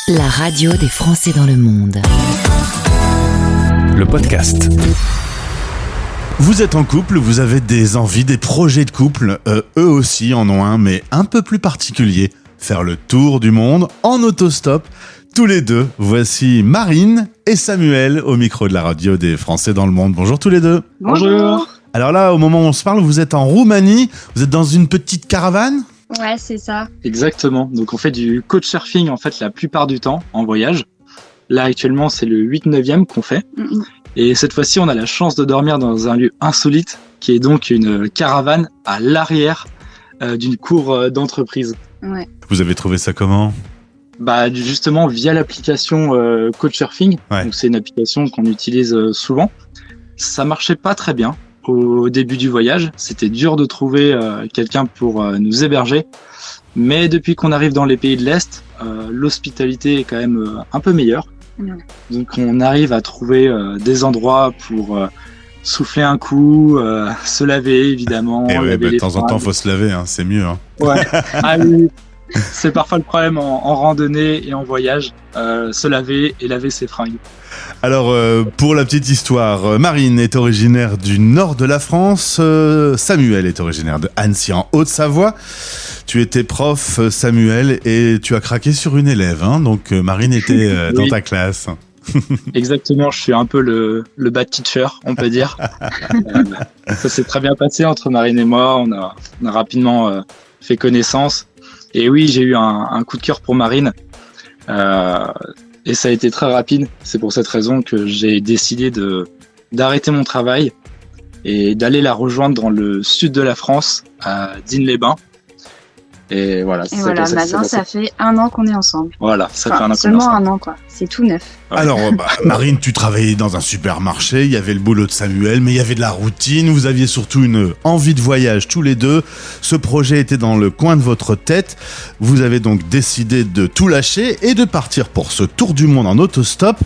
La radio des Français dans le monde. Le podcast. Vous êtes en couple, vous avez des envies, des projets de couple. Eux aussi en ont un, mais un peu plus particulier. Faire le tour du monde en autostop. Tous les deux, voici Marine et Samuel au micro de la radio des Français dans le monde. Bonjour tous les deux. Bonjour. Alors là, au moment où on se parle, vous êtes en Roumanie. Vous êtes dans une petite caravane ? Ouais, c'est ça. Exactement. Donc on fait du couchsurfing en fait la plupart du temps en voyage. Là actuellement c'est le 8-9e qu'on fait. Et cette fois-ci on a la chance de dormir dans un lieu insolite qui est donc une caravane à l'arrière d'une cour d'entreprise. Ouais. Vous avez trouvé ça comment ? Bah justement via l'application couchsurfing. Ouais. Donc c'est une application qu'on utilise souvent. Ça marchait pas très bien. Au début du voyage, c'était dur de trouver quelqu'un pour nous héberger. Mais depuis qu'on arrive dans les pays de l'Est, l'hospitalité est quand même un peu meilleure. Donc on arrive à trouver des endroits pour souffler un coup, se laver évidemment. Et ouais, laver de les temps en temps, fringues. faut se laver, hein, c'est mieux. Hein. Ouais. Ah oui. C'est parfois le problème en randonnée et en voyage, se laver et laver ses fringues. Alors, pour la petite histoire, Marine est originaire du nord de la France, Samuel est originaire de Annecy en Haute-Savoie. Tu étais prof, Samuel, et tu as craqué sur une élève, hein, donc Marine était dans Oui. ta classe. Exactement, je suis un peu le bad teacher, on peut dire. Ça s'est très bien passé entre Marine et moi, on a rapidement fait connaissance. Et oui, j'ai eu un coup de cœur pour Marine. Et ça a été très rapide. C'est pour cette raison que j'ai décidé d'arrêter mon travail et d'aller la rejoindre dans le sud de la France, à Digne-les-Bains. Et voilà. Et voilà, maintenant ça fait 1 an qu'on est ensemble. Voilà, ça fait Enfin, 1 an qu'on est seulement ensemble. 1 an, quoi. C'est tout neuf. Ouais. Alors, Marine, tu travaillais dans un supermarché, il y avait le boulot de Samuel, mais il y avait de la routine, vous aviez surtout une envie de voyage tous les deux. Ce projet était dans le coin de votre tête. Vous avez donc décidé de tout lâcher et de partir pour ce tour du monde en autostop.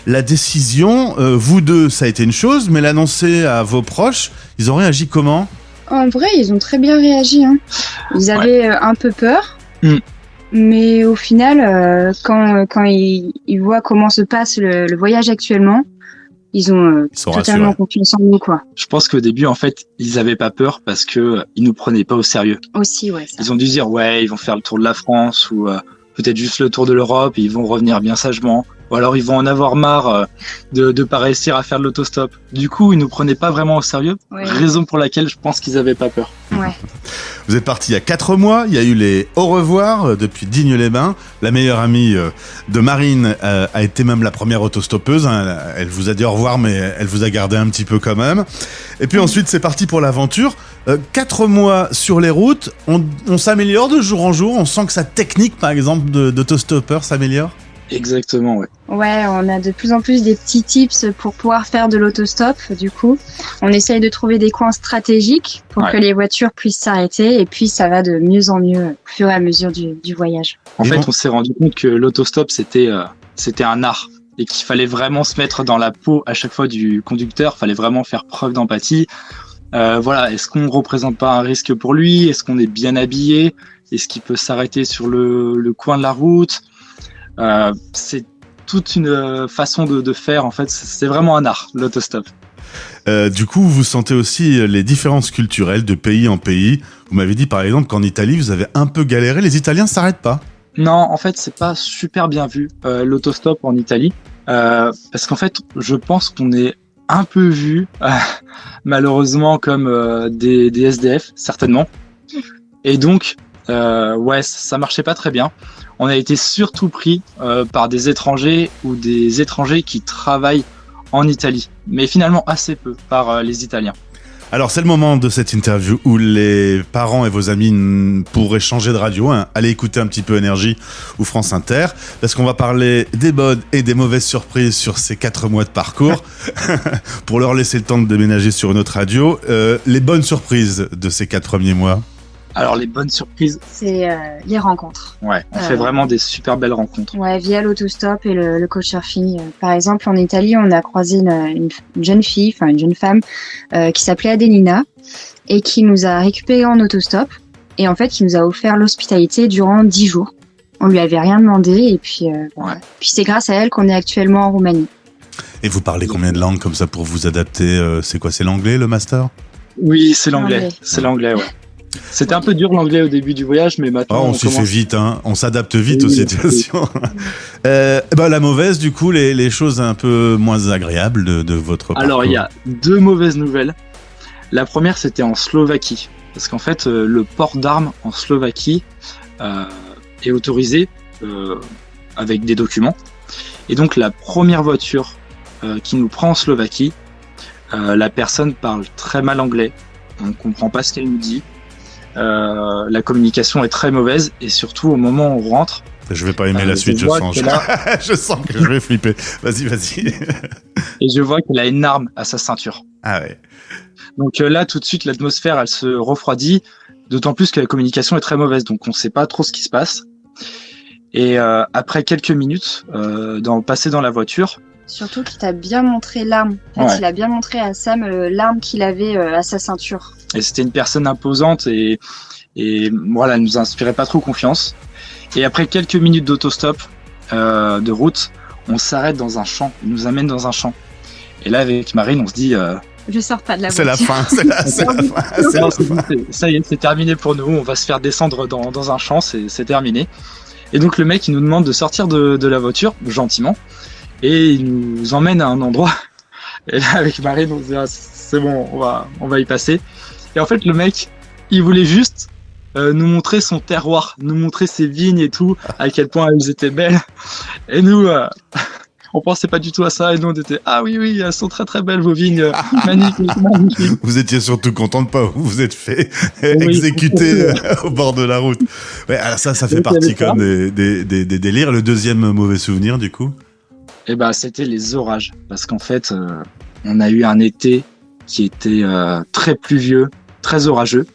La décision, vous deux, ça a été une chose, mais l'annoncer à vos proches, ils ont réagi comment ? En vrai, ils ont très bien réagi. Hein. Ils avaient un peu peur. Mais au final, quand ils voient comment se passe le voyage actuellement, ils ont Ils sont totalement rassurés. confiance en nous, quoi. Je pense qu'au début, en fait, ils avaient pas peur parce que ils nous prenaient pas au sérieux. Aussi, ouais. Ça. Ils ont dû se dire, ouais, ils vont faire le tour de la France ou peut-être juste le tour de l'Europe et ils vont revenir bien sagement. Ou alors ils vont en avoir marre de pas réussir à faire de l'autostop. Du coup, ils nous prenaient pas vraiment au sérieux. Ouais. Raison pour laquelle je pense qu'ils avaient pas peur. Ouais. Vous êtes partis il y a 4 mois, il y a eu les au revoir depuis Digne-les-Bains. La meilleure amie de Marine a été même la première autostoppeuse. Hein. Elle vous a dit au revoir, mais elle vous a gardé un petit peu quand même. Et puis ensuite, c'est parti pour l'aventure. 4 mois sur les routes, on s'améliore de jour en jour. On sent que sa technique, par exemple, d'autostoppeur s'améliore. Exactement, ouais. Ouais, on a de plus en plus des petits tips pour pouvoir faire de l'autostop. Du coup, on essaye de trouver des coins stratégiques pour que les voitures puissent s'arrêter. Et puis, ça va de mieux en mieux au fur et à mesure du voyage. En Et fait, bon. on s'est rendu compte que l'autostop, c'était un art et qu'il fallait vraiment se mettre dans la peau à chaque fois du conducteur. Fallait vraiment faire preuve d'empathie. Voilà, est-ce qu'on représente pas un risque pour lui ? Est-ce qu'on est bien habillé ? Est-ce qu'il peut s'arrêter sur le coin de la route ? C'est toute une façon de faire, en fait. C'est vraiment un art, l'autostop. Du coup, vous sentez aussi les différences culturelles de pays en pays. Vous m'avez dit, par exemple, qu'en Italie, vous avez un peu galéré. Les Italiens s'arrêtent pas. Non, en fait, c'est pas super bien vu, l'autostop en Italie. Parce qu'en fait, je pense qu'on est un peu vu, malheureusement, comme des SDF, certainement. Et donc, ouais, ça marchait pas très bien. On a été surtout pris par des étrangers ou des étrangers qui travaillent en Italie, mais finalement assez peu par les Italiens. Alors, c'est le moment de cette interview où les parents et vos amis pourraient changer de radio. Hein. Allez écouter un petit peu Énergie ou France Inter, parce qu'on va parler des bonnes et des mauvaises surprises sur ces 4 mois de parcours, pour leur laisser le temps de déménager sur une autre radio. Les bonnes surprises de ces 4 premiers mois. Alors les bonnes surprises, C'est les rencontres. ouais, on fait vraiment des super belles rencontres. Ouais, via l'autostop et le couchsurfing. Par exemple, en Italie, on a croisé une jeune fille, enfin une jeune femme, qui s'appelait Adelina et qui nous a récupérés en autostop et en fait, qui nous a offert l'hospitalité durant 10 jours. On lui avait rien demandé et puis, puis c'est grâce à elle qu'on est actuellement en Roumanie. Et vous parlez combien de langues comme ça pour vous adapter? C'est quoi, c'est l'anglais le master? Oui, c'est l'anglais. C'est l'anglais, ouais. C'était un peu dur l'anglais au début du voyage, mais maintenant on s'y fait vite, hein. On s'adapte vite aux situations. La mauvaise, du coup, les choses un peu moins agréables de votre parcours. Alors, il y a 2 mauvaises nouvelles. La première, c'était en Slovaquie. Parce qu'en fait, le port d'armes en Slovaquie est autorisé avec des documents. Et donc, la première voiture qui nous prend en Slovaquie, la personne parle très mal anglais. On ne comprend pas ce qu'elle nous dit. La communication est très mauvaise. Et surtout, au moment où on rentre... Je vais pas aimer la suite, je sens. Je sens que je vais flipper. Vas-y. Et je vois qu'elle a une arme à sa ceinture. Ah ouais. Donc là, tout de suite, l'atmosphère, elle se refroidit, d'autant plus que la communication est très mauvaise, donc on ne sait pas trop ce qui se passe. Et après quelques minutes, passer dans la voiture... Surtout qu'il t'a bien montré l'arme. En fait, il a bien montré à Sam l'arme qu'il avait à sa ceinture. Et c'était une personne imposante et voilà, elle nous inspirait pas trop confiance. Et après quelques minutes d'autostop de route, on s'arrête dans un champ, il nous amène dans un champ. Et là, avec Marine, on se dit... Je sors pas de la voiture. C'est la fin, c'est la fin. Ça y est, c'est terminé pour nous. On va se faire descendre dans un champ, c'est terminé. Et donc le mec, il nous demande de sortir de la voiture, gentiment, et il nous emmène à un endroit. Et là, avec Marine, on se dit, c'est bon, on va y passer. Et en fait, le mec, il voulait juste nous montrer son terroir, nous montrer ses vignes et tout, à quel point elles étaient belles. Et nous... on pensait pas du tout à ça et nous on était oui, elles sont très très belles vos vignes, magnifiques. Vous étiez surtout content de pas vous êtes fait exécuter au bord de la route. Ouais, alors ça fait partie comme des délires. Le deuxième mauvais souvenir du coup? C'était les orages, parce qu'en fait on a eu un été qui était très pluvieux, très orageux.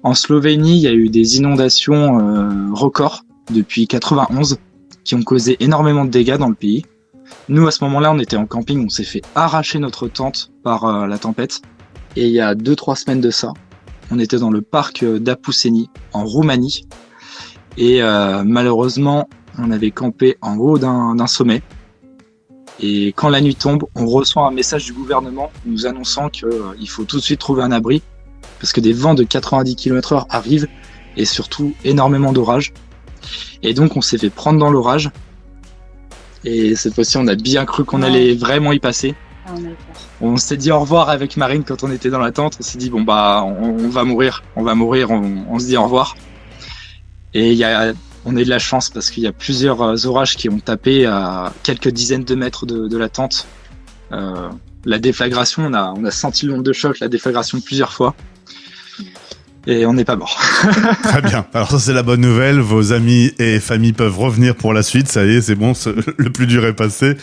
En Slovénie, il y a eu des inondations records depuis 91 qui ont causé énormément de dégâts dans le pays. Nous, à ce moment-là, on était en camping, on s'est fait arracher notre tente par la tempête. Et il y a 2-3 semaines de ça, on était dans le parc d'Apuseni, en Roumanie. Et malheureusement, on avait campé en haut d'un sommet. Et quand la nuit tombe, on reçoit un message du gouvernement nous annonçant qu'il faut tout de suite trouver un abri, parce que des vents de 90 km/h arrivent, et surtout énormément d'orages. Et donc, on s'est fait prendre dans l'orage. Et cette fois-ci, on a bien cru qu'on allait vraiment y passer. On s'est dit au revoir avec Marine quand on était dans la tente. On s'est dit, on va mourir. On se dit au revoir. Et on a eu de la chance parce qu'il y a plusieurs orages qui ont tapé à quelques dizaines de mètres de la tente. La déflagration, on a senti l'onde de choc, la déflagration plusieurs fois. Et on n'est pas mort. Très bien. Alors ça, c'est la bonne nouvelle. Vos amis et familles peuvent revenir pour la suite. Ça y est, c'est bon. Le plus dur est passé.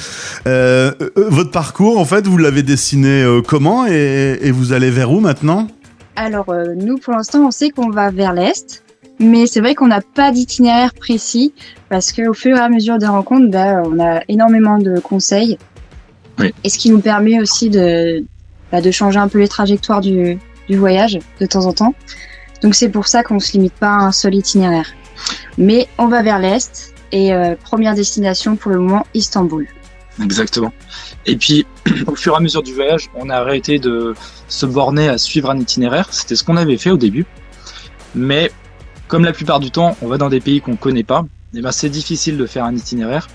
Votre parcours, en fait, vous l'avez dessiné comment et vous allez vers où maintenant? Alors, nous, pour l'instant, on sait qu'on va vers l'Est. Mais c'est vrai qu'on n'a pas d'itinéraire précis parce qu'au fur et à mesure des rencontres, on a énormément de conseils. Oui. Et ce qui nous permet aussi de changer un peu les trajectoires du voyage de temps en temps. Donc c'est pour ça qu'on ne se limite pas à un seul itinéraire. Mais on va vers l'Est et première destination pour le moment, Istanbul. Exactement. Et puis, au fur et à mesure du voyage, on a arrêté de se borner à suivre un itinéraire. C'était ce qu'on avait fait au début. Mais comme la plupart du temps, on va dans des pays qu'on ne connaît pas, c'est difficile de faire un itinéraire.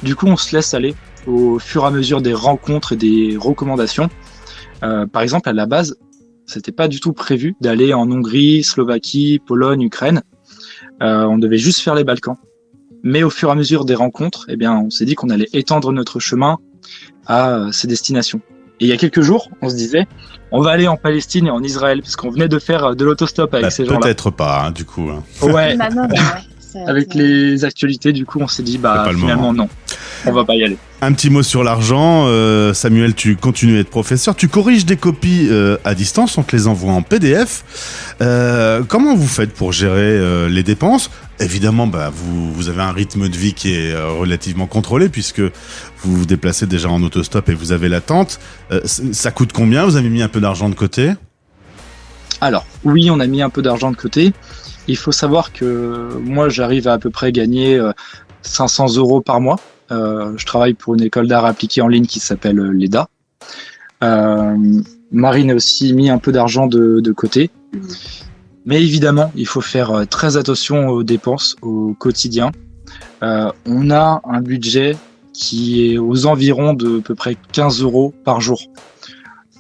Du coup, on se laisse aller au fur et à mesure des rencontres et des recommandations. Par exemple, à la base, c'était pas du tout prévu d'aller en Hongrie, Slovaquie, Pologne, Ukraine. On devait juste faire les Balkans. Mais au fur et à mesure des rencontres, on s'est dit qu'on allait étendre notre chemin à ces destinations. Et il y a quelques jours, on se disait, on va aller en Palestine et en Israël, parce qu'on venait de faire de l'autostop avec ces gens-là. Peut-être pas, du coup. Ouais. Avec les actualités, du coup, on s'est dit, finalement, non. On va pas y aller. Un petit mot sur l'argent. Samuel, tu continues à être professeur. Tu corriges des copies à distance. On te les envoie en PDF. Comment vous faites pour gérer les dépenses? Évidemment, vous avez un rythme de vie qui est relativement contrôlé puisque vous vous déplacez déjà en autostop et vous avez la tente. Ça coûte combien? Vous avez mis un peu d'argent de côté? Alors, oui, on a mis un peu d'argent de côté. Il faut savoir que moi, j'arrive à peu près gagner 500 € par mois. Je travaille pour une école d'art appliqué en ligne qui s'appelle l'EDA. Marine a aussi mis un peu d'argent de côté. Mais évidemment, il faut faire très attention aux dépenses au quotidien. On a un budget qui est aux environs de à peu près 15 € par jour,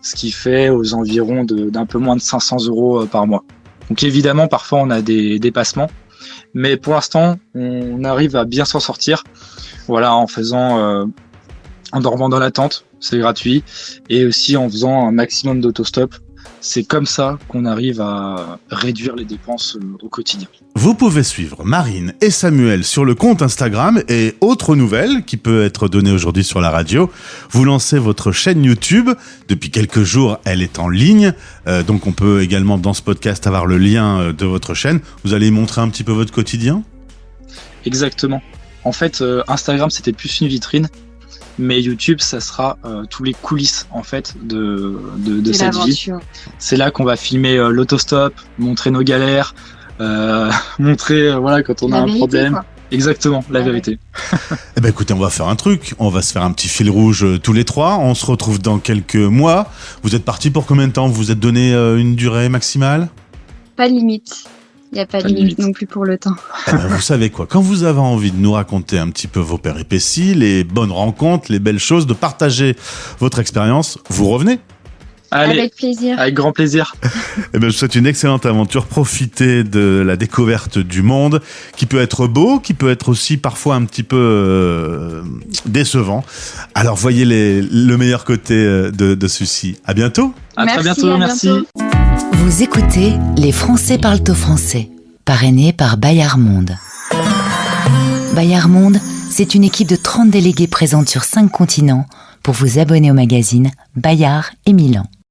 ce qui fait aux environs d'un peu moins de 500 € par mois. Donc évidemment, parfois on a des dépassements, mais pour l'instant, on arrive à bien s'en sortir. Voilà, en dormant dans la tente, c'est gratuit, et aussi en faisant un maximum d'autostop. C'est comme ça qu'on arrive à réduire les dépenses au quotidien. Vous pouvez suivre Marine et Samuel sur le compte Instagram et autre nouvelle qui peut être donnée aujourd'hui sur la radio. Vous lancez votre chaîne YouTube. Depuis quelques jours, elle est en ligne. Donc on peut également dans ce podcast avoir le lien de votre chaîne. Vous allez montrer un petit peu votre quotidien ? Exactement. En fait, Instagram, c'était plus une vitrine. Mais YouTube, ça sera tous les coulisses en fait de cette vie. C'est là qu'on va filmer l'autostop, montrer nos galères, montrer voilà quand on a un problème. Quoi. Exactement, la vérité. Eh ben écoutez, on va faire un truc. On va se faire un petit fil rouge tous les trois. On se retrouve dans quelques mois. Vous êtes partis pour combien de temps ? Vous vous êtes donné une durée maximale ? Pas de limite. Il n'y a pas de limite non plus pour le temps. Eh ben, vous savez quoi, quand vous avez envie de nous raconter un petit peu vos péripéties, les bonnes rencontres, les belles choses, de partager votre expérience, vous revenez ? Allez, avec plaisir. Avec grand plaisir. Eh ben, je vous souhaite une excellente aventure. Profitez de la découverte du monde, qui peut être beau, qui peut être aussi parfois un petit peu décevant. Alors voyez le meilleur côté de ceci. À bientôt. À très bientôt, merci. Vous écoutez Les Français parlent au français, parrainé par Bayard Monde. Bayard Monde, c'est une équipe de 30 délégués présente sur 5 continents pour vous abonner au magazine Bayard et Milan.